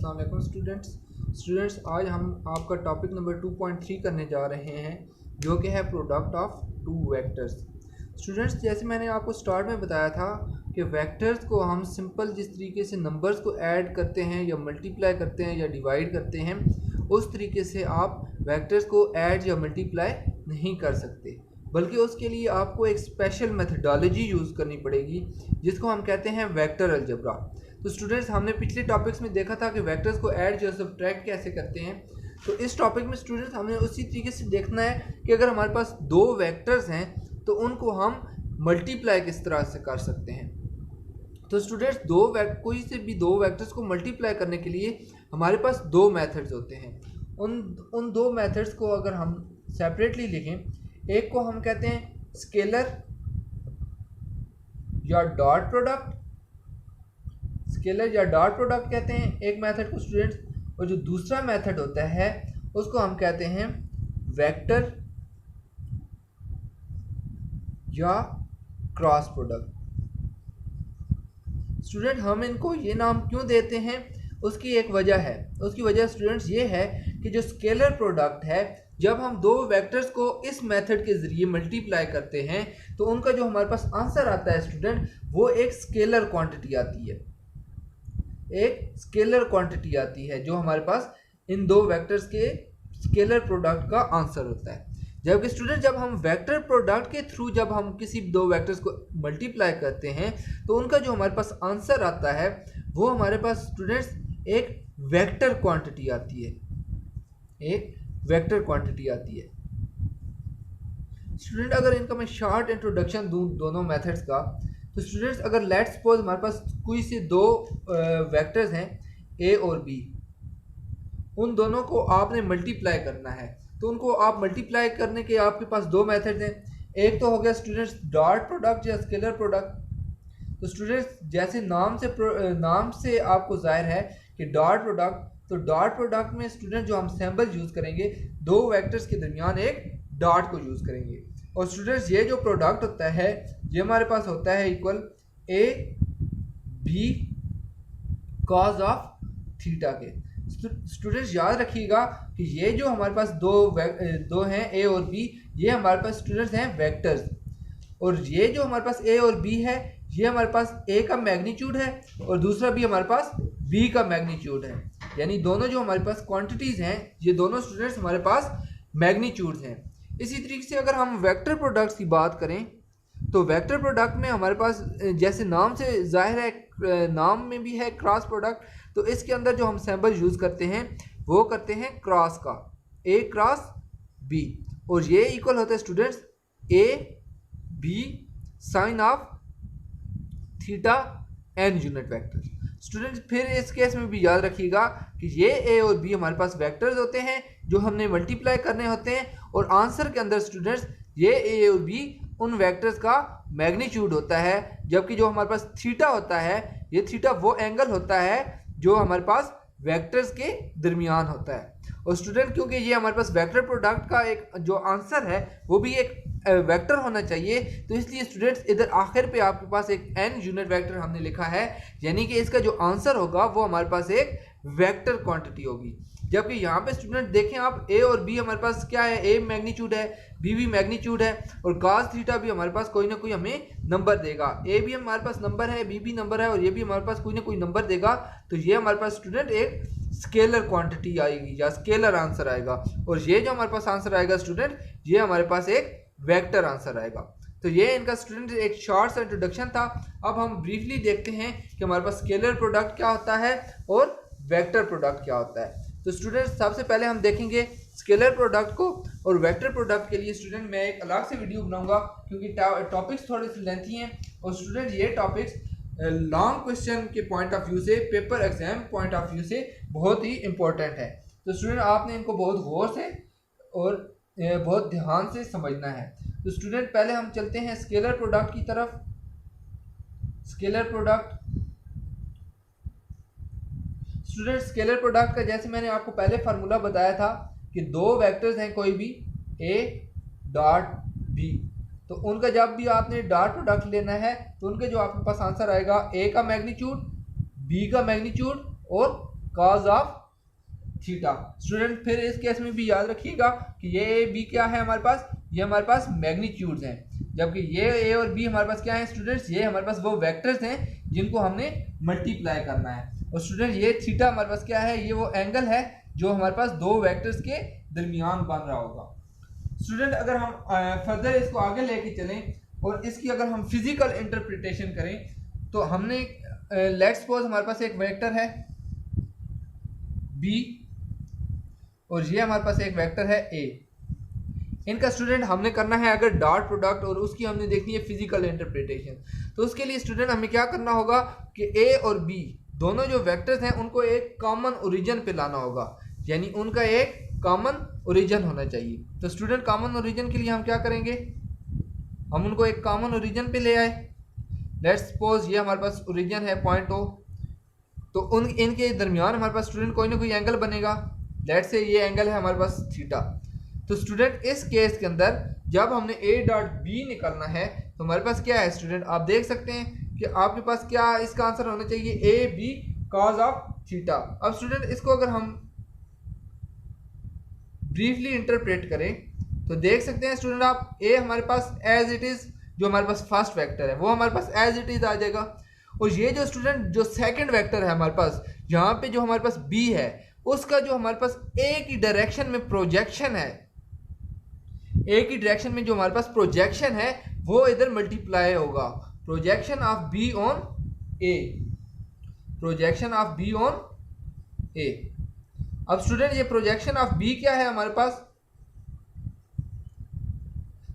अस्सलाम वालेकुम स्टूडेंट्स आज हम आपका टॉपिक नंबर 2.3 करने जा रहे हैं जो कि है product of two vectors. Students, जैसे मैंने आपको स्टार्ट में बताया था कि वेक्टर्स को हम सिंपल जिस तरीके से नंबर्स को ऐड करते हैं या मल्टीप्लाई करते हैं या डिवाइड करते हैं, उस तरीके से आप वेक्टर्स को ऐड या मल्टीप्लाई नहीं कर सकते, बल्कि उसके लिए आपको एक स्पेशल मेथडोलॉजी यूज़ करनी पड़ेगी जिसको हम कहते हैं वेक्टर अलजेब्रा। तो स्टूडेंट्स, हमने पिछले टॉपिक्स में देखा था कि वेक्टर्स को ऐड या सब्ट्रैक्ट कैसे करते हैं। तो इस टॉपिक में स्टूडेंट्स हमने उसी तरीके से देखना है कि अगर हमारे पास दो वेक्टर्स हैं तो उनको हम मल्टीप्लाई किस तरह से कर सकते हैं। तो स्टूडेंट्स, कोई से भी दो वेक्टर्स को मल्टीप्लाई करने के लिए हमारे पास दो मेथड्स होते हैं। उन दो मेथड्स को अगर हम सेपरेटली लिखें, एक को हम कहते हैं स्केलर या डॉट प्रोडक्ट, स्केलर या डॉट प्रोडक्ट कहते हैं एक मेथड को स्टूडेंट्स, और जो दूसरा मेथड होता है उसको हम कहते हैं वेक्टर या क्रॉस प्रोडक्ट। स्टूडेंट, हम इनको ये नाम क्यों देते हैं, उसकी एक वजह है। उसकी वजह स्टूडेंट्स ये है कि जो स्केलर प्रोडक्ट है, जब हम दो वेक्टर्स को इस मेथड के ज़रिए मल्टीप्लाई करते हैं तो उनका जो हमारे पास आंसर आता है स्टूडेंट, वो एक स्केलर क्वांटिटी आती है, एक स्केलर क्वांटिटी आती है जो हमारे पास इन दो वेक्टर्स के स्केलर प्रोडक्ट का आंसर होता है। जबकि स्टूडेंट, जब हम वेक्टर प्रोडक्ट के थ्रू जब हम किसी दो वेक्टर्स को मल्टीप्लाई करते हैं तो उनका जो हमारे पास आंसर आता है वो हमारे पास स्टूडेंट्स एक वेक्टर क्वांटिटी आती है, एक वेक्टर क्वांटिटी आती है। स्टूडेंट, अगर इनका मैं शॉर्ट इंट्रोडक्शन दूं दोनों मेथड्स का, तो स्टूडेंट्स अगर लेट्स सपोज हमारे पास कोई से दो वेक्टर्स हैं ए और बी, उन दोनों को आपने मल्टीप्लाई करना है तो उनको आप मल्टीप्लाई करने के आपके पास दो मेथड्स हैं। एक तो हो गया स्टूडेंट्स डॉट प्रोडक्ट या स्केलर प्रोडक्ट। तो स्टूडेंट्स, जैसे नाम से आपको जाहिर है कि डॉट प्रोडक्ट, तो डॉट प्रोडक्ट में स्टूडेंट जो हम सिंबल यूज़ करेंगे, दो वेक्टर्स के दरमियान एक डॉट को यूज़ करेंगे। और स्टूडेंट्स, ये जो प्रोडक्ट होता है ये हमारे पास होता है equal a b cos of theta के। स्टूडेंट्स याद रखिएगा कि ये जो हमारे पास दो हैं ए और बी, ये हमारे पास स्टूडेंट्स हैं वेक्टर्स, और ये जो हमारे पास ए और बी है ये हमारे पास ए का मैग्नीट्यूड है और दूसरा भी हमारे पास बी का मैग्नीट्यूड है। यानी दोनों जो हमारे पास क्वांटिटीज़ हैं ये दोनों स्टूडेंट्स हमारे पास मैग्नीट्यूड्स हैं। इसी तरीके से अगर हम वेक्टर प्रोडक्ट्स की बात करें तो वेक्टर प्रोडक्ट में हमारे पास जैसे नाम से जाहिर है, नाम में भी है क्रॉस प्रोडक्ट, तो इसके अंदर जो हम सिंबल यूज़ करते हैं वो करते हैं क्रॉस का, ए क्रॉस बी, और ये इक्वल होता है students a b sine of theta n unit vector. Students, फिर इस केस में भी याद रखिएगा कि ये ए और बी हमारे पास वेक्टर्स होते हैं जो हमने मल्टीप्लाई करने होते हैं, और आंसर के अंदर स्टूडेंट्स ये ए और बी उन वेक्टर्स का मैग्नीट्यूड होता है, जबकि जो हमारे पास थीटा होता है, ये थीटा वो एंगल होता है जो हमारे पास वेक्टर्स के दरमियान होता है। और स्टूडेंट, क्योंकि ये हमारे पास वेक्टर प्रोडक्ट का एक जो आंसर है वो भी एक वेक्टर होना चाहिए, तो इसलिए स्टूडेंट्स इधर आखिर पे आपके पास एक एन यूनिट वेक्टर हमने लिखा है, यानी कि इसका जो आंसर होगा वो हमारे पास एक वेक्टर क्वांटिटी होगी। जबकि यहाँ पे स्टूडेंट देखें आप, ए और बी हमारे पास क्या है, ए मैग्नीट्यूड है, बी भी मैग्नीट्यूड है, और cos थीटा भी हमारे पास कोई ना कोई हमें नंबर देगा। ए भी हमारे पास नंबर है, बी भी नंबर है, और ये भी हमारे पास कोई ना कोई नंबर देगा। तो ये हमारे पास स्टूडेंट एक स्केलर क्वांटिटी आएगी या स्केलर आंसर आएगा, और ये जो हमारे पास आंसर आएगा स्टूडेंट, ये हमारे पास एक वेक्टर आंसर आएगा। तो ये इनका स्टूडेंट एक शॉर्ट सा इंट्रोडक्शन था। अब हम ब्रीफली देखते हैं कि हमारे पास स्केलर प्रोडक्ट क्या होता है और वेक्टर प्रोडक्ट क्या होता है। तो स्टूडेंट, सबसे पहले हम देखेंगे स्केलर प्रोडक्ट को, और वेक्टर प्रोडक्ट के लिए स्टूडेंट मैं एक अलग से वीडियो बनाऊंगा क्योंकि टॉपिक्स थोड़े से लेंथी हैं, और स्टूडेंट ये टॉपिक्स लॉन्ग क्वेश्चन के पॉइंट ऑफ व्यू से, paper exam point of view से बहुत ही इंपॉर्टेंट है। तो स्टूडेंट, आपने इनको बहुत गौर से और बहुत ध्यान से समझना है। तो स्टूडेंट, पहले हम चलते हैं स्केलर प्रोडक्ट की तरफ। Scalar product, student scalar product का जैसे मैंने आपको पहले फार्मूला बताया था कि दो वेक्टर्स हैं कोई भी ए डॉट बी, तो उनका जब भी आपने डॉट प्रोडक्ट लेना है तो उनके जो आपके पास आंसर आएगा, ए का मैग्नीट्यूड, बी का मैग्नीट्यूड और कॉज ऑफ थीटा। स्टूडेंट फिर इस केस में भी याद रखिएगा कि ये ए बी क्या है हमारे पास, ये हमारे पास मैग्नीट्यूड्स हैं, जबकि ये ए और बी हमारे पास क्या है स्टूडेंट्स, ये हमारे पास वो वेक्टर्स हैं जिनको हमने मल्टीप्लाई करना है। और स्टूडेंट ये थीटा हमारे पास क्या है, ये वो एंगल है जो हमारे पास दो वेक्टर्स के दरमियान बन रहा होगा। स्टूडेंट अगर हम फर्दर इसको आगे लेके चलें और इसकी अगर हम फिजिकल इंटरप्रिटेशन करें तो हमने लेट्स सपोज हमारे पास एक वेक्टर है बी और ये हमारे पास एक वेक्टर है ए। इनका स्टूडेंट हमने करना है अगर डॉट प्रोडक्ट और उसकी हमने देखनी है फिजिकल इंटरप्रिटेशन, तो उसके लिए स्टूडेंट हमें क्या करना होगा कि ए और बी दोनों जो वेक्टर्स हैं उनको एक कॉमन ओरिजिन पे लाना होगा, यानी उनका एक कॉमन ओरिजिन होना चाहिए। तो स्टूडेंट कॉमन ओरिजिन के लिए हम क्या करेंगे, हम उनको एक कॉमन ओरिजिन पे ले आए। लेट्स सपोज ये हमारे पास ओरिजिन है पॉइंट ओ, तो उन इनके दरमियान हमारे पास स्टूडेंट कोई ना कोई एंगल बनेगा। लेट्स से ये एंगल है हमारे पास थीटा। तो स्टूडेंट इस केस के अंदर जब हमने ए डॉट बी निकालना है तो हमारे पास क्या है स्टूडेंट, आप देख सकते हैं कि आपके पास क्या इसका आंसर होना चाहिए, a b cos of theta. अब स्टूडेंट इसको अगर हम ब्रीफली इंटरप्रेट करें तो देख सकते हैं स्टूडेंट आप ए हमारे पास एज इट इज जो हमारे पास फर्स्ट वेक्टर है वो हमारे पास एज इट इज आ जाएगा, और ये जो स्टूडेंट जो सेकंड वेक्टर है हमारे पास यहाँ पे जो हमारे पास बी है उसका जो हमारे पास ए की डायरेक्शन में प्रोजेक्शन है, ए की डायरेक्शन में जो हमारे पास प्रोजेक्शन है वो इधर मल्टीप्लाई होगा, projection of B on A, projection of B on A. अब स्टूडेंट ये प्रोजेक्शन ऑफ बी क्या है हमारे पास,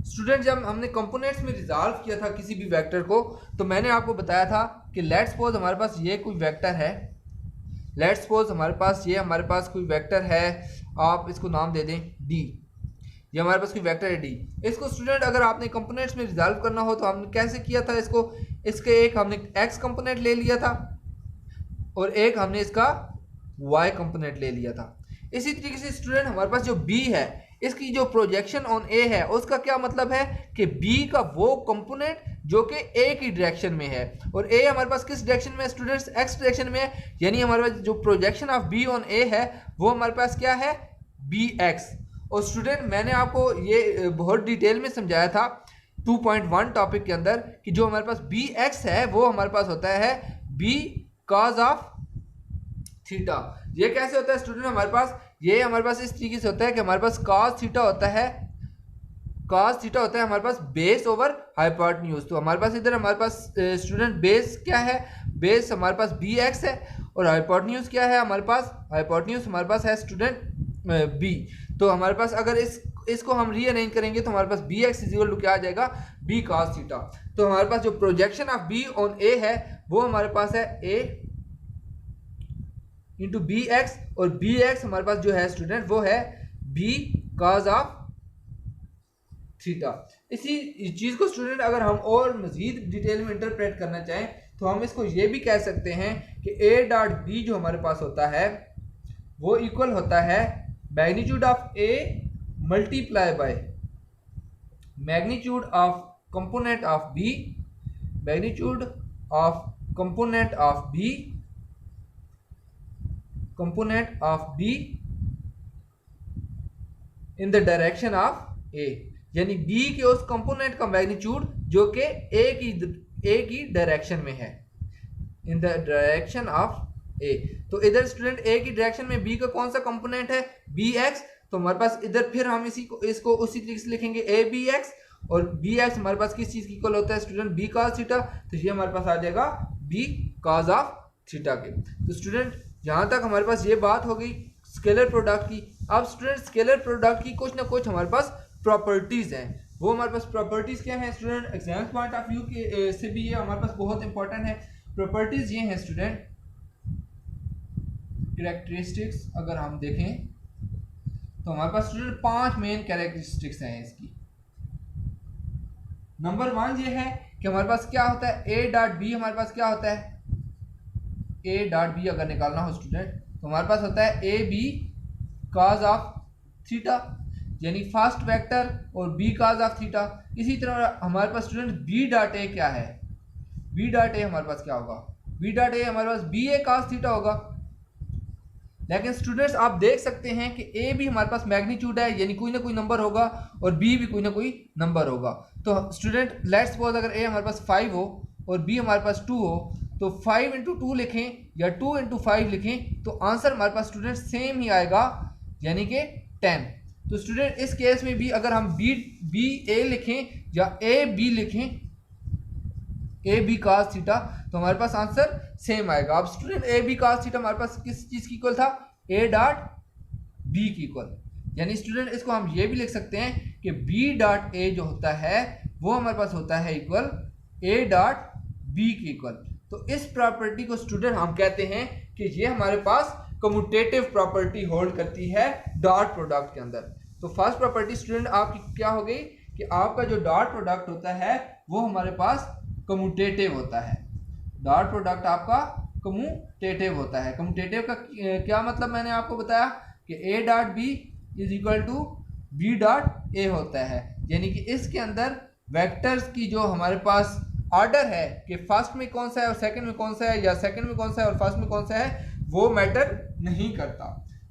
स्टूडेंट जब हमने कंपोनेंट्स में रिजॉल्व किया था किसी भी वेक्टर को तो मैंने आपको बताया था कि लेट्स सपोज हमारे पास ये कोई वेक्टर है, लेट्स सपोज हमारे पास ये हमारे पास कोई वेक्टर है, आप इसको नाम दे दें डी, ये हमारे पास कोई वेक्टर है डी। इसको स्टूडेंट अगर आपने कंपोनेंट्स में रिजॉल्व करना हो तो हमने कैसे किया था इसको, इसके एक हमने एक्स कंपोनेंट ले लिया था और एक हमने इसका वाई कंपोनेंट ले लिया था। इसी तरीके से स्टूडेंट हमारे पास जो बी है इसकी जो प्रोजेक्शन ऑन ए है उसका क्या मतलब है कि बी का वो कंपोनेंट जो कि ए की डायरेक्शन में है और ए हमारे पास किस डायरेक्शन में है स्टूडेंट्स, एक्स डायरेक्शन में है, यानी हमारे पास जो प्रोजेक्शन ऑफ बी ऑन ए है वो हमारे पास क्या है बी एक्स। और स्टूडेंट मैंने आपको ये बहुत डिटेल में समझाया था 2.1 टॉपिक के अंदर कि जो हमारे पास बी एक्स है वो हमारे पास होता है बी कॉज ऑफ थीटा। ये कैसे होता है स्टूडेंट, हमारे पास ये हमारे पास इस तरीके से होता है कि हमारे पास cos थीटा होता है, cos थीटा होता है हमारे पास बेस ओवर हाइपोटेन्यूज। तो हमारे पास इधर हमारे पास स्टूडेंट बेस क्या है, बेस हमारे पास बी एक्स है और हाइपोटेन्यूज क्या है हमारे पास, हाइपोटेन्यूज हमारे पास है स्टूडेंट बी। तो हमारे पास अगर इसको हम रीअरेंज करेंगे तो हमारे पास B X is equal to क्या आ जाएगा बी cos थीटा। तो हमारे पास जो प्रोजेक्शन ऑफ बी ऑन ए है वो हमारे पास है ए इंटू बी एक्स और बी एक्स हमारे पास जो है स्टूडेंट वो है बी कॉज ऑफ थीटा। इसी चीज को स्टूडेंट अगर हम और मजीद डिटेल में इंटरप्रेट करना चाहें तो हम इसको ये भी कह सकते हैं कि ए डॉट बी जो हमारे पास होता है वो इक्वल होता है magnitude of A multiply by magnitude of component of B, magnitude of component of B, component of B in the direction of A, यानी बी के उस कंपोनेंट का मैग्नीट्यूड जो कि ए की डायरेक्शन में है, इन द डायरेक्शन ऑफ ए। तो इधर स्टूडेंट ए की डायरेक्शन में बी का कौन सा कंपोनेंट है बी एक्स, तो हमारे पास इधर फिर हम इसको उसी तरीके से लिखेंगे ए बी एक्स और बी एक्स हमारे पास किस चीज की इक्वल होता है स्टूडेंट बी cos थीटा, तो ये हमारे पास आ जाएगा बी cos ऑफ थीटा के। तो स्टूडेंट जहां तक हमारे पास ये बात हो गई स्केलर प्रोडक्ट की। अब स्टूडेंट स्केलर प्रोडक्ट की कुछ ना कुछ हमारे पास प्रॉपर्टीज हैं, वो हमारे पास प्रॉपर्टीज क्या है student, exam point of view के से भी ये हमारे पास बहुत इंपॉर्टेंट है। प्रॉपर्टीज ये हैं स्टूडेंट, कैरेक्टरिस्टिक्स अगर हम देखें तो हमारे पास स्टूडेंट 5 मेन कैरेक्टरिस्टिक्स हैं इसकी। नंबर 1 ये है कि हमारे पास क्या होता है ए डॉट बी, हमारे पास क्या होता है ए डॉट बी अगर निकालना हो स्टूडेंट तो हमारे पास होता है a b cos of theta, यानी फर्स्ट वेक्टर और बी कॉज ऑफ थीटा। इसी तरह हमारे पास स्टूडेंट बी डॉट ए क्या है, बी डॉट ए हमारे पास क्या होगा, बी डॉट ए हमारे पास बी ए कॉस थीटा होगा। लेकिन स्टूडेंट्स आप देख सकते हैं कि ए भी हमारे पास मैग्नीट्यूड है, यानी कोई ना कोई नंबर होगा, और बी भी कोई ना कोई नंबर होगा। तो स्टूडेंट लेट्स सपोज अगर ए हमारे पास 5 हो और बी हमारे पास 2 हो, तो 5 इंटू 2 लिखें या 2 इंटू 5 लिखें, तो आंसर हमारे पास स्टूडेंट सेम ही आएगा, यानी कि 10। तो स्टूडेंट इस केस में भी अगर हम बी ए लिखें या ए बी लिखें, ए बी कास थीटा, तो हमारे पास आंसर सेम आएगा। अब student a b cos theta हमारे पास किस चीज की इक्वल था, ए डॉट बी की इक्वल, यानी स्टूडेंट इसको हम ये भी लिख सकते हैं कि बी डॉट ए जो होता है वो हमारे पास होता है इक्वल ए डॉट बी की इक्वल। तो इस प्रॉपर्टी को स्टूडेंट हम कहते हैं कि ये हमारे पास कम्यूटेटिव प्रॉपर्टी होल्ड करती है डॉट प्रोडक्ट के अंदर। तो फर्स्ट प्रॉपर्टी स्टूडेंट आपकी क्या हो गई कि आपका जो डॉट प्रोडक्ट होता है वो हमारे पास कम्यूटेटिव होता है। डॉट प्रोडक्ट आपका कम्यूटेटिव होता है। कम्यूटेटिव का क्या मतलब मैंने आपको बताया कि a dot b is equal to b dot a होता है, यानी कि इसके अंदर वेक्टर्स की जो हमारे पास ऑर्डर है कि फर्स्ट में कौन सा है और सेकंड में कौन सा है, या सेकंड में कौन सा है और फर्स्ट में कौन सा है, वो मैटर नहीं करता।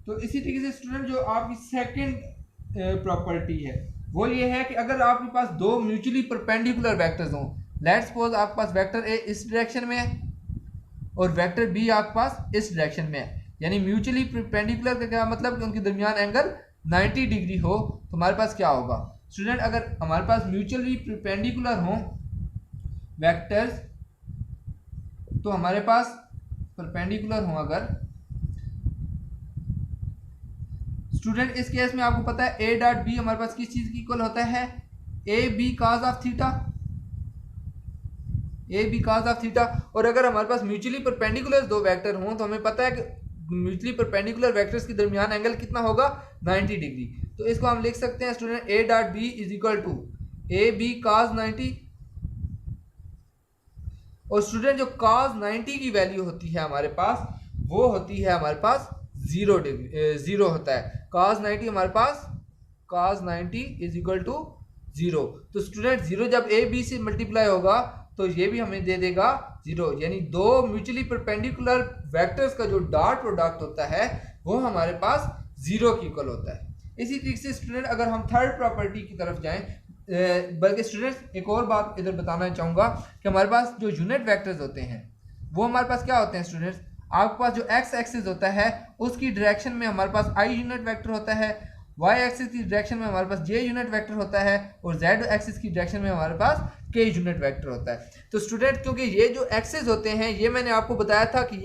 तो इसी तरीके से स्टूडेंट जो आपकी सेकंड प्रॉपर्टी है वो ये है कि अगर आपके पास दो म्यूचुअली परपेंडिकुलर वेक्टर्स हों, लेट्स सपोज आपके पास वेक्टर ए इस डायरेक्शन में है और वेक्टर बी आपके पास इस डायरेक्शन में है, यानी म्यूचुअली परपेंडिकुलर का क्या मतलब कि उनके दरमियान एंगल 90 डिग्री हो, तो हमारे पास क्या होगा स्टूडेंट, अगर हमारे पास म्यूचुअली परपेंडिकुलर हो वेक्टर्स, तो हमारे पास परपेंडिकुलर हो अगर स्टूडेंट, इस केस में आपको पता है ए डॉट बी हमारे पास किस चीज की इक्वल होता है, a b cos of theta, a b cos of theta. और अगर हमारे पास म्यूचुअली परपेंडिकुलर दो वेक्टर हों तो हमें पता है कि म्यूचुअली परपेंडिकुलर वेक्टर्स के दरमियान एंगल कितना होगा, 90 डिग्री। तो इसको हम लिख सकते हैं student A dot b is equal to a b cos 90, और स्टूडेंट जो cos 90 की वैल्यू होती है हमारे पास वो होती है हमारे पास 0 डिग्री, 0 होता है cos 90 हमारे पास cos 90 इज इक्वल टू 0। तो स्टूडेंट 0 जब ए बी से मल्टीप्लाई होगा तो ये भी हमें दे देगा 0, यानी दो म्यूचुअली परपेंडिकुलर वेक्टर्स का जो डॉट प्रोडक्ट होता है वो हमारे पास 0 की इक्वल होता है। इसी तरीके से स्टूडेंट अगर हम थर्ड प्रॉपर्टी की तरफ जाएं, बल्कि स्टूडेंट्स एक और बात इधर बताना चाहूँगा कि हमारे पास जो यूनिट वेक्टर्स होते हैं वो हमारे पास क्या होते हैं स्टूडेंट्स, आपके पास जो एक्स एक्सिस होता है उसकी डायरेक्शन में हमारे पास आई यूनिट वेक्टर होता है, वाई एक्सिस की डायरेक्शन में हमारे पास जे यूनिट वेक्टर होता है, और जेड एक्सिस की डायरेक्शन में हमारे पास के यूनिट वेक्टर होता है। तो स्टूडेंट क्योंकि ये जो एक्सिस होते हैं ये मैंने आपको बताया था कि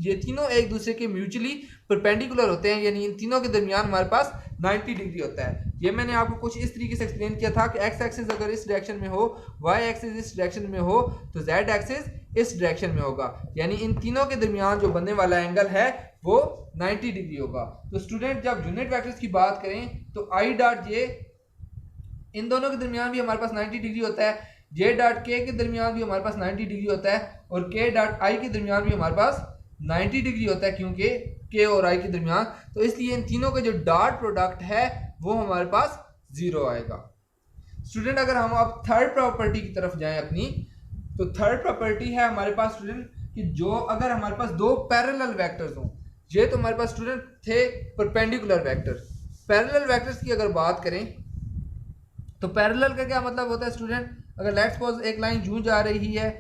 ये तीनों एक दूसरे के म्यूचुअली परपेंडिकुलर होते हैं, यानी इन तीनों के दरमियान हमारे पास 90 डिग्री होता है। ये मैंने आपको कुछ इस तरीके से एक्सप्लेन किया था कि एक्स एक्सिस अगर इस डायरेक्शन में हो, वाई एक्सिस इस डायरेक्शन में हो, तो जेड एक्सिस इस डायरेक्शन में होगा, यानी इन तीनों के दरमियान जो बनने वाला एंगल है वो 90 डिग्री होगा। तो स्टूडेंट जब यूनिट वेक्टर्स की बात करें तो आई डॉट जे इन दोनों के दरमियान भी हमारे पास 90 डिग्री होता है, जे डॉट के दरमियान भी हमारे पास 90 डिग्री होता है, और के डॉट आई के दरमियान भी हमारे पास 90 डिग्री होता है, क्योंकि के और आई के दरमियान। तो इसलिए इन तीनों का जो डॉट प्रोडक्ट है वो हमारे पास 0 आएगा। स्टूडेंट अगर हम अब थर्ड प्रॉपर्टी की तरफ जाएं अपनी, तो थर्ड प्रॉपर्टी है हमारे पास स्टूडेंट कि जो अगर हमारे पास दो पैरेलल वेक्टर्स हों, ये तो हमारे पास स्टूडेंट थे परपेंडिकुलर वेक्टर्स। पैरेलल वेक्टर्स की अगर बात करें तो पैरेलल का क्या मतलब होता है स्टूडेंट, अगर लेट्स सपोज एक लाइन यूं जा रही है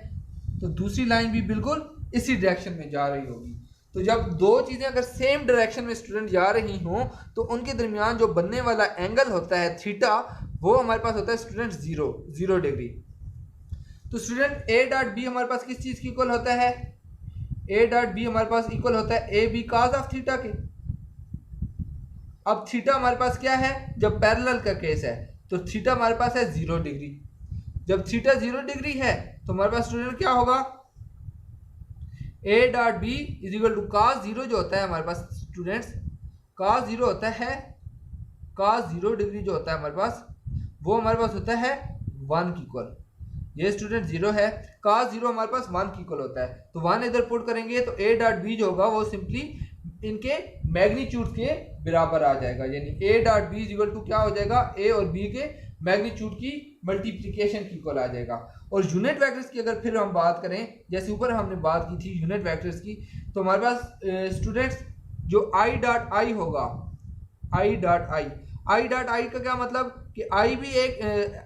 तो दूसरी लाइन भी बिल्कुल इसी डायरेक्शन में जा रही होगी। तो जब दो चीज़ें अगर सेम डायरेक्शन में स्टूडेंट जा रही हों तो उनके दरमियान जो बनने वाला एंगल होता है थीटा, वो हमारे पास होता है स्टूडेंट 0 डिग्री। तो स्टूडेंट ए डॉट बी हमारे पास किस चीज़ की इक्वल होता है, ए डॉट बी हमारे पास इक्वल होता है a b cos of theta के। अब थीटा हमारे पास क्या है, जब पैरेलल का केस है तो थीटा हमारे पास है 0 डिग्री। जब थीटा 0 डिग्री है तो हमारे पास स्टूडेंट क्या होगा, a dot b is equal to cos 0 जो होता है हमारे पास स्टूडेंट्स, कॉस 0 होता है, कॉस 0 डिग्री जो होता है हमारे पास वो हमारे पास होता है 1 की इक्वल। ये स्टूडेंट 0 है, cos 0 हमारे पास 1 की इक्वल होता है, तो 1 इधर पुट करेंगे तो a डॉट बी जो होगा वो सिंपली इनके मैग्नीट्यूड के बराबर आ जाएगा, यानी a dot b is equal to क्या हो जाएगा, a और b के मैग्नीट्यूड की मल्टीप्लिकेशन की इक्वल आ जाएगा। और यूनिट वेक्टर्स की अगर फिर हम बात करें, जैसे ऊपर हमने बात की थी यूनिट वेक्टर्स की, तो हमारे पास स्टूडेंट्स जो i.i होगा, i.i का क्या मतलब कि i भी एक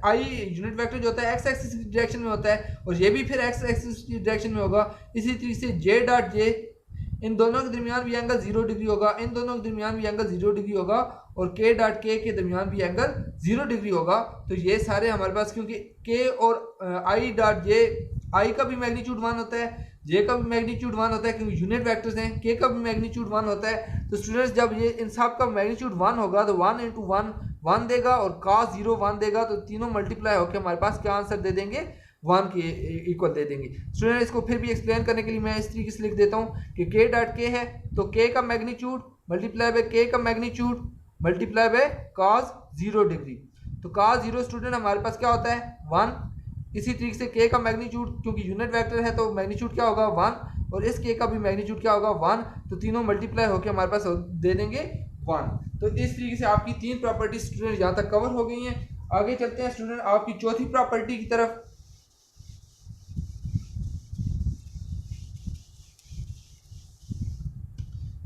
i यूनिट वेक्टर जो होता है x एक्सिस की डायरेक्शन में होता है और ये भी फिर x एक्सिस की डायरेक्शन में होगा। इसी तरीके से j.j, इन दोनों के दरमियान भी एंगल 0 डिग्री होगा, इन दोनों के दरमियान भी एंगल 0 डिग्री होगा और k.k के दरमियान भी एंगल 0 डिग्री होगा। तो ये सारे हमारे पास, क्योंकि k और i.j, i का भी मैग्नीट्यूड 1 होता है, j का भी मैग्नीट्यूड 1 होता है क्योंकि यूनिट वेक्टर्स हैं, k का भी मैग्नीट्यूड 1 होता है। तो स्टूडेंट्स जब ये इन सब का मैग्नीट्यूड 1 होगा तो 1 इंटू 1 1 देगा और cos 0 1 देगा, तो तीनों मल्टीप्लाई होकर हमारे पास क्या आंसर दे देंगे, 1 के इक्वल दे देंगे। स्टूडेंट इसको फिर भी एक्सप्लेन करने के लिए मैं इस तरीके से लिख देता हूँ कि k.k है तो k का मैग्नीट्यूड मल्टीप्लाई बाय k का magnitude multiply by cos 0 degree. तो cos 0 स्टूडेंट हमारे पास क्या होता है, 1। इसी तरीके से k का मैग्नीट्यूड, क्योंकि यूनिट वेक्टर है तो मैग्नीट्यूड क्या होगा, 1, और इस k का भी मैग्नीट्यूड क्या होगा, 1। तो तीनों मल्टीप्लाई होकर हमारे पास दे देंगे 1। तो इस तरीके से आपकी 3 प्रॉपर्टी स्टूडेंट यहाँ तक कवर हो गई हैं। आगे चलते हैं स्टूडेंट आपकी चौथी प्रॉपर्टी की तरफ।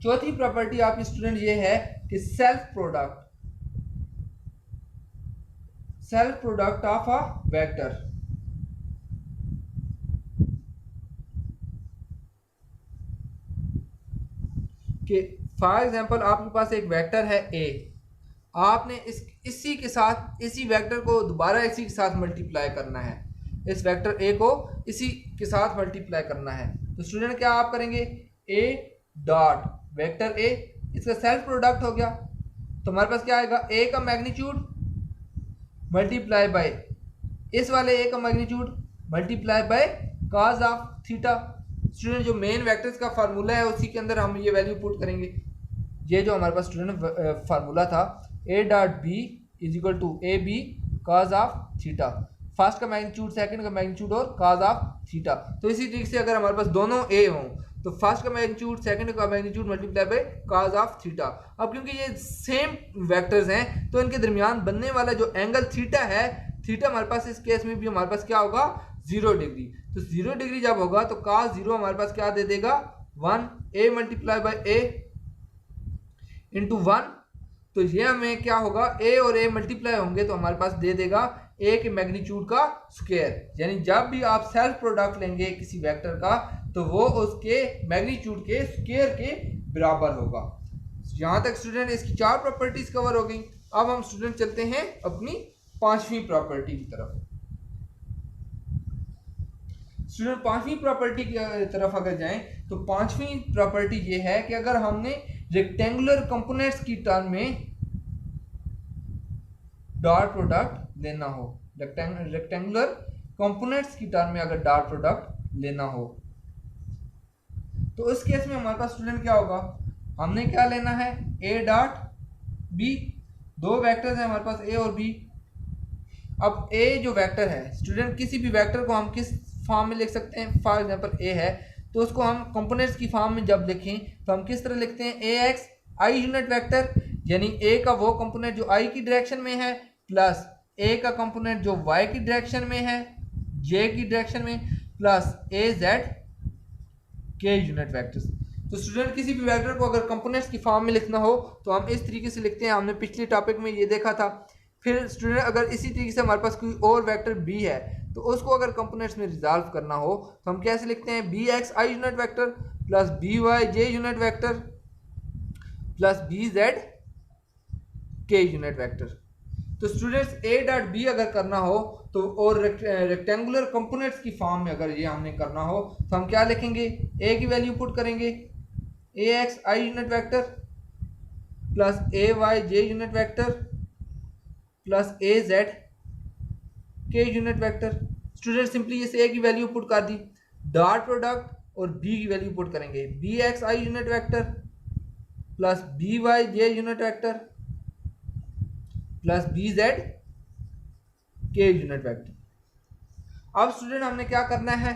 चौथी प्रॉपर्टी आपकी स्टूडेंट ये है कि self product of a vector. कि फॉर एग्जांपल आपके पास एक वेक्टर है a, आपने इसी के साथ इसी वेक्टर को दोबारा इसी के साथ मल्टीप्लाई करना है, इस वेक्टर a को इसी के साथ मल्टीप्लाई करना है। तो स्टूडेंट क्या आप करेंगे, a डॉट वेक्टर a, इसका सेल्फ प्रोडक्ट हो गया तो हमारे पास क्या आएगा, a का मैग्नीट्यूड मल्टीप्लाई बाय इस वाले a का magnitude multiply by cos of theta. Student जो मेन वेक्टर्स का फार्मूला है उसी के अंदर हम ये वैल्यू पुट करेंगे। ये जो हमारे पास स्टूडेंट फार्मूला था, a dot b is equal to a b cos of theta, first का मैग्नीट्यूड सेकंड का मैग्नीट्यूड और cos ऑफ थीटा। तो इसी तरीके से अगर हमारे पास दोनों a हों तो फर्स्ट का मैग्नीट्यूड सेकंड का magnitude multiply by cos of theta. अब क्योंकि ये सेम वेक्टर्स हैं तो इनके दरमियान बनने वाला जो एंगल थीटा है, थीटा हमारे पास इस केस में भी हमारे पास क्या होगा, 0 डिग्री। तो 0 डिग्री जब होगा तो cos 0 हमारे पास क्या दे देगा, 1, a multiply by a into 1। तो ये हमें क्या होगा, a और a मल्टीप्लाई होंगे तो हमारे पास दे देगा a के मैग्नीट्यूड का स्क्वायर। यानी जब भी आप सेल्फ प्रोडक्ट लेंगे किसी वेक्टर का तो वो उसके मैग्नीट्यूड के स्क्वायर के बराबर होगा। यहाँ तक स्टूडेंट इसकी 4 प्रॉपर्टीज कवर हो गई। अब हम स्टूडेंट चलते हैं अपनी 5वीं प्रॉपर्टी की तरफ। स्टूडेंट 5वीं प्रॉपर्टी की तरफ अगर जाएं तो 5वीं प्रॉपर्टी ये है कि अगर हमने रेक्टेंगुलर कंपोनेंट्स की टर्म में डॉट प्रोडक्ट लेना हो, रेक्टेंगुलर कंपोनेंट्स की टर्म में अगर डॉट प्रोडक्ट लेना हो तो उस केस में हमारे पास स्टूडेंट क्या होगा, हमने क्या लेना है, a डॉट b, दो वेक्टर्स हैं हमारे पास a और b। अब a जो वेक्टर है स्टूडेंट, किसी भी वेक्टर को हम किस फॉर्म में लिख सकते हैं, फॉर एग्जांपल a है तो उसको हम कंपोनेंट्स की फॉर्म में जब लिखें तो हम किस तरह लिखते हैं, ax i यूनिट वेक्टर, यानी a का वो कंपोनेंट जो i की डायरेक्शन में है प्लस a का कंपोनेंट जो y की डायरेक्शन में है, j की डायरेक्शन में, plus az k unit vectors. तो स्टूडेंट किसी भी वेक्टर को अगर कंपोनेंट्स की फॉर्म में लिखना हो तो हम इस तरीके से लिखते हैं, हमने पिछले टॉपिक में ये देखा था। फिर स्टूडेंट अगर इसी तरीके से हमारे पास कोई और वेक्टर b है तो उसको अगर कंपोनेंट्स में रिजॉल्व करना हो तो हम कैसे लिखते हैं, bx i unit vector plus by j unit vector plus bz k unit vector. तो स्टूडेंट्स a डॉट b अगर करना हो तो और रेक्टेंगुलर कंपोनेंट्स की फॉर्म में अगर ये हमने करना हो तो हम क्या लिखेंगे, a की वैल्यू पुट करेंगे ax i unit vector plus ay j unit vector plus az k unit vector. Student simply इस a की वैल्यू पुट कर दी, डॉट प्रोडक्ट और b की वैल्यू पुट करेंगे, bx i unit vector plus by j unit vector plus bz k unit vector. अब student हमने क्या करना है,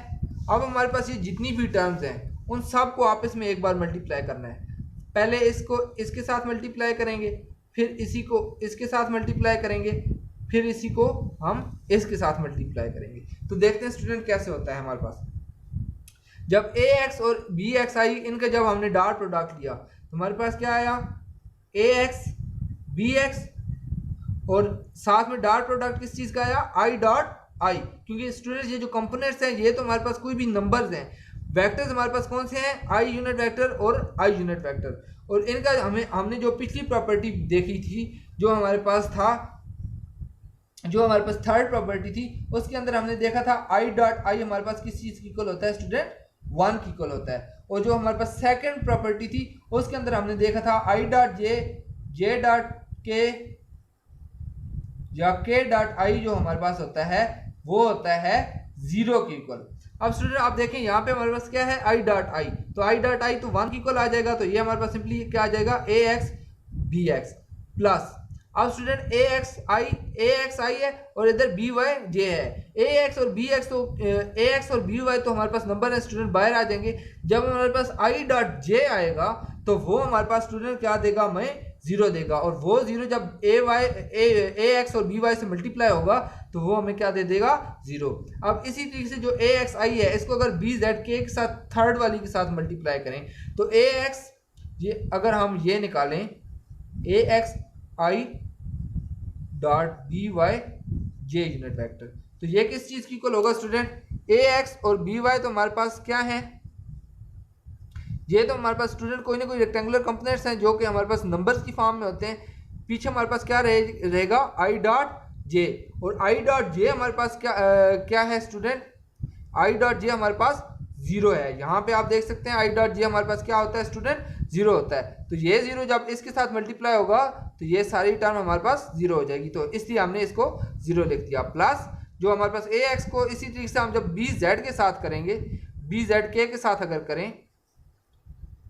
अब हमारे पास ये जितनी भी टर्म्स हैं उन सब को आपस में एक बार मल्टीप्लाई करना है। पहले इसको इसके साथ मल्टीप्लाई करेंगे, फिर इसी को इसके साथ मल्टीप्लाई करेंगे, फिर इसी को हम इसके साथ मल्टीप्लाई करेंगे। तो देखते हैं स्टूडेंट कैसे होता है हमारे पास। जब ax और bxi इनका जब हमने डॉट प्रोडक्ट लिया तो हमारे पास क्या आया, ए एक्स बी एक्स, और साथ में डॉट प्रोडक्ट किस चीज का आया, आई डॉट आई, क्योंकि स्टूडेंट्स ये जो कंपोनेंट्स हैं ये तो हमारे पास कोई भी नंबर्स हैं, वेक्टर्स हमारे पास कौन से हैं, आई यूनिट वेक्टर और आई यूनिट वेक्टर, और इनका हमने जो पिछली प्रॉपर्टी देखी थी, जो हमारे पास था, जो हमारे पास थर्ड प्रॉपर्टी थी, उसके अंदर हमने देखा था आई डॉट आई हमारे पास किस चीज की इक्वल होता है स्टूडेंट, 1 की इक्वल होता है, और जो हमारे पास सेकंड प्रॉपर्टी थी उसके अंदर हमने देखा था I dot J, J dot के या के डॉट आई जो हमारे पास होता है वो होता है 0 के इक्वल। अब स्टूडेंट आप देखें यहाँ पे हमारे पास क्या है, आई डॉट आई, तो आई डॉट आई तो 1 की इक्वल आ जाएगा, तो ये हमारे पास सिंपली क्या आ जाएगा, ए एक्स बी एक्स प्लस, अब स्टूडेंट ए एक्स आई है और इधर बी वाई जे है, ए एक्स और बी एक्स, तो ए एक्स और बी वाई तो हमारे पास नंबर है स्टूडेंट, बाहर आ जाएंगे। जब हमारे पास आई डॉट जे आएगा तो वो हमारे पास स्टूडेंट क्या देगा, हमें 0 देगा, और वो 0 जब ए एक्स और बी वाई से मल्टीप्लाई होगा तो वो हमें क्या दे देगा, 0। अब इसी तरीके से जो ए एक्स आई है इसको अगर बी जेड के साथ थर्ड वाली के साथ मल्टीप्लाई करें तो ए एक्स, ये अगर हम ये निकालें A X I dot B Y J unit vector, तो ये किस चीज की इक्वल होगा स्टूडेंट, ए एक्स और बी वाई तो हमारे पास क्या है, ये तो हमारे पास स्टूडेंट कोई ना कोई रेक्टेंगुलर कंपोनेंट्स हैं जो कि हमारे पास नंबर्स की फॉर्म में होते हैं। पीछे हमारे पास क्या रहेगा, आई डॉट जे, और आई डॉट जे हमारे पास क्या है स्टूडेंट, आई डॉट जे हमारे पास 0 है। यहाँ पे आप देख सकते हैं आई डॉट जे हमारे पास क्या होता है स्टूडेंट, 0 होता है, तो ये 0 जब इसके साथ मल्टीप्लाई होगा तो ये सारी टर्म हमारे पास 0 हो जाएगी, तो इसलिए हमने इसको 0 लिख दिया। प्लस जो हमारे पास ए एक्स को इसी तरीके से हम जब बी जेड के साथ करेंगे, बी जेड के साथ अगर करें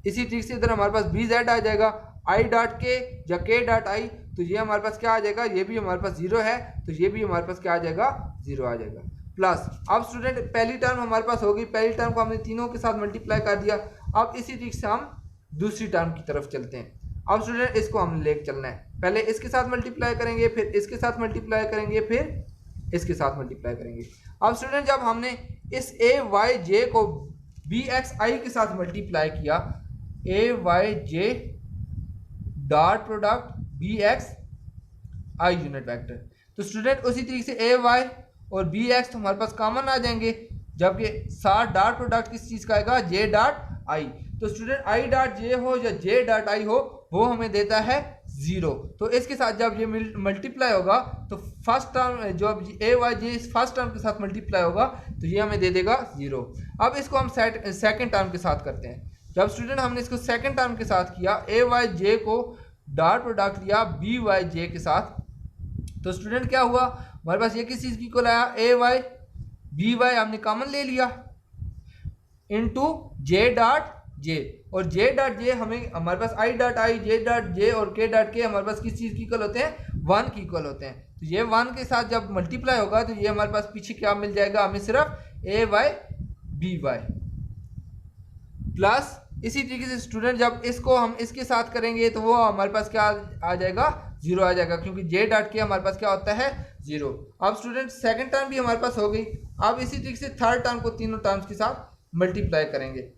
इसी तरीके से इधर हमारे पास बी जेड आ जाएगा, आई डॉट के या के डॉट आई, तो ये हमारे पास क्या आ जाएगा, ये भी हमारे पास 0 है, तो ये भी हमारे पास क्या आ जाएगा, 0 आ जाएगा। प्लस अब स्टूडेंट पहली टर्म हमारे पास होगी, पहली टर्म को हमने तीनों के साथ मल्टीप्लाई कर दिया। अब इसी तरीके से हम दूसरी टर्म की तरफ चलते हैं। अब स्टूडेंट इसको हमने लेके चलना है, पहले इसके साथ मल्टीप्लाई करेंगे, फिर इसके साथ मल्टीप्लाई करेंगे, फिर इसके साथ मल्टीप्लाई करेंगे। अब स्टूडेंट जब हमने इस ए वाई जे को बी एक्स आई के साथ मल्टीप्लाई किया, A Y J dot product B X I unit vector, तो स्टूडेंट उसी तरीके से ए वाई और बी एक्स तो हमारे पास कॉमन आ जाएंगे, जबकि साथ डॉट प्रोडक्ट किस चीज का आएगा, जे डॉट आई, तो स्टूडेंट आई डॉट जे हो या जे डॉट आई हो वो हमें देता है 0, तो इसके साथ जब ये मल्टीप्लाई होगा तो फर्स्ट टर्म जो ए वाई जे इस फर्स्ट टर्म के साथ मल्टीप्लाई होगा तो ये हमें दे देगा 0। अब इसको हम सेकंड टर्म के साथ करते हैं। जब स्टूडेंट हमने इसको सेकंड टर्म के साथ किया, A Y J co dot product लिया बी वाई जे के साथ, तो स्टूडेंट क्या हुआ, हमारे पास ये किस चीज की इक्वल आया, ए वाई बी वाई हमने कॉमन ले लिया इनटू जे डॉट जे, और जे डॉट जे हमें हमारे पास I dot I, J dot J और के डॉट के हमारे पास किस चीज की इक्वल होते हैं, 1 की इक्वल होते हैं, तो ये 1 के साथ जब मल्टीप्लाई होगा तो ये हमारे पास पीछे क्या मिल जाएगा, हमें सिर्फ ए वाई बी वाई। प्लस इसी तरीके से स्टूडेंट जब इसको हम इसके साथ करेंगे तो वो हमारे पास क्या आ जाएगा, 0 आ जाएगा, क्योंकि जे डॉट के हमारे पास क्या होता है 0। अब स्टूडेंट सेकंड टर्म भी हमारे पास हो गई। अब इसी तरीके से थर्ड टर्म को तीनों टर्म्स के साथ मल्टीप्लाई करेंगे।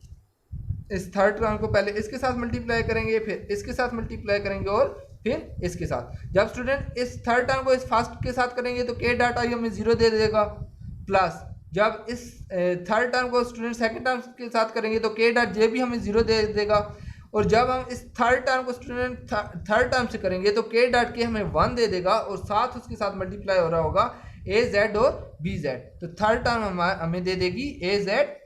इस थर्ड टर्म को पहले इसके साथ मल्टीप्लाई करेंगे, फिर इसके साथ मल्टीप्लाई करेंगे और फिर इसके साथ। जब स्टूडेंट इस थर्ड टर्म को इस फर्स्ट के साथ करेंगे तो के डॉट आई हमें 0 दे देगा। प्लस जब इस थर्ड टर्म को स्टूडेंट सेकंड टर्म के साथ करेंगे तो के डॉट जे भी हमें 0 दे देगा। और जब हम इस थर्ड टर्म को स्टूडेंट थर्ड टर्म से करेंगे तो के डॉट के हमें 1 दे देगा और साथ उसके साथ मल्टीप्लाई हो रहा होगा ए जेड और बी जेड, तो थर्ड टर्म हमें दे देगी ए जेड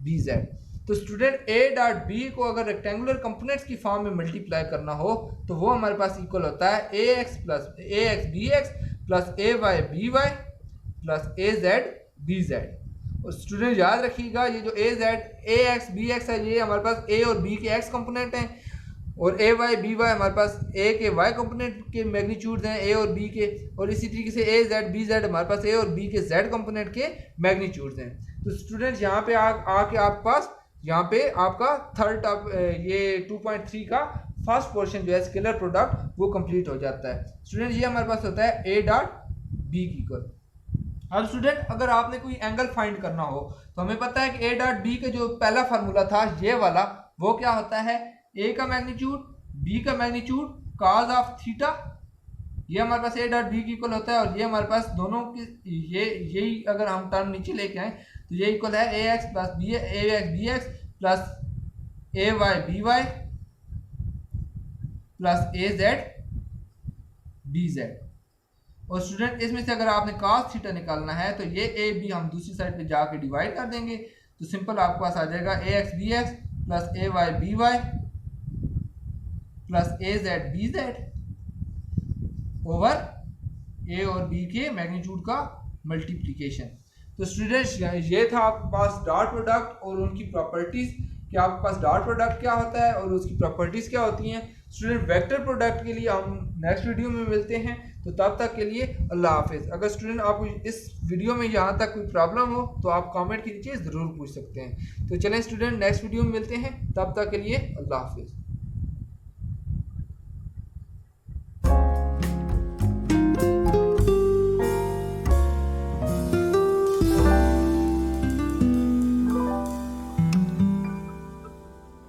बी जेड। तो स्टूडेंट ए डॉट बी को अगर रेक्टेंगुलर कंपोनेंट्स की फॉर्म में मल्टीप्लाई करना हो तो वो हमारे पास इक्वल होता है A X plus A X B X plus A Y B Y plus A Z B Z. और स्टूडेंट याद रखिएगा ये जो A Z A X B x है ये हमारे पास ए और बी के एक्स कंपोनेंट हैं, और ए वाई बी वाई हमारे पास ए के वाई कंपोनेंट के मैग्नीट्यूड हैं ए और बी के, और इसी तरीके से ए जेड बी जेड हमारे पास ए और बी के जेड कंपोनेंट के मैग्नीट्यूड हैं। तो स्टूडेंट यहाँ पे आके आपके पास यहाँ पे आपका थर्ड ये 2.3 का फर्स्ट पोर्शन जो है स्केलर प्रोडक्ट वो कंप्लीट हो जाता है। स्टूडेंट ये हमारे पास होता है ए डॉट बी की इक्वल। अब स्टूडेंट अगर आपने कोई एंगल फाइंड करना हो तो हमें पता है कि ए डॉट बी का जो पहला फार्मूला था ये वाला वो क्या होता है, ए का मैग्नीट्यूड, बी का मैग्नीट्यूड cos ऑफ थीटा, ये हमारे पास ए डॉट बी की इक्वल होता है, और ये हमारे पास दोनों की ये यही अगर हम टर्म नीचे लेके आए तो ये इक्वल है A X plus B plus A Y B Y plus A Z B Z. और स्टूडेंट इसमें से अगर आपने cos थीटा निकालना है तो ये ए बी हम दूसरी साइड पे जाके डिवाइड कर देंगे, तो सिंपल आपके पास आ जाएगा ए X B X plus A Y B Y plus A Z B Z over ए और बी के मैग्नीट्यूड का मल्टीप्लिकेशन। तो स्टूडेंट्स ये था आपके पास डॉट प्रोडक्ट और उनकी प्रॉपर्टीज, कि आपके पास डॉट प्रोडक्ट क्या होता है और उसकी प्रॉपर्टीज क्या होती हैं। स्टूडेंट वेक्टर प्रोडक्ट के लिए हम नेक्स्ट वीडियो में मिलते हैं, तो तब तक के लिए अल्लाह हाफिज़। अगर स्टूडेंट आपको इस वीडियो में यहाँ तक कोई प्रॉब्लम हो तो आप कमेंट के नीचे ज़रूर पूछ सकते हैं। तो चलें स्टूडेंट नेक्स्ट वीडियो में मिलते हैं, तब तक के लिए अल्लाह हाफिज़।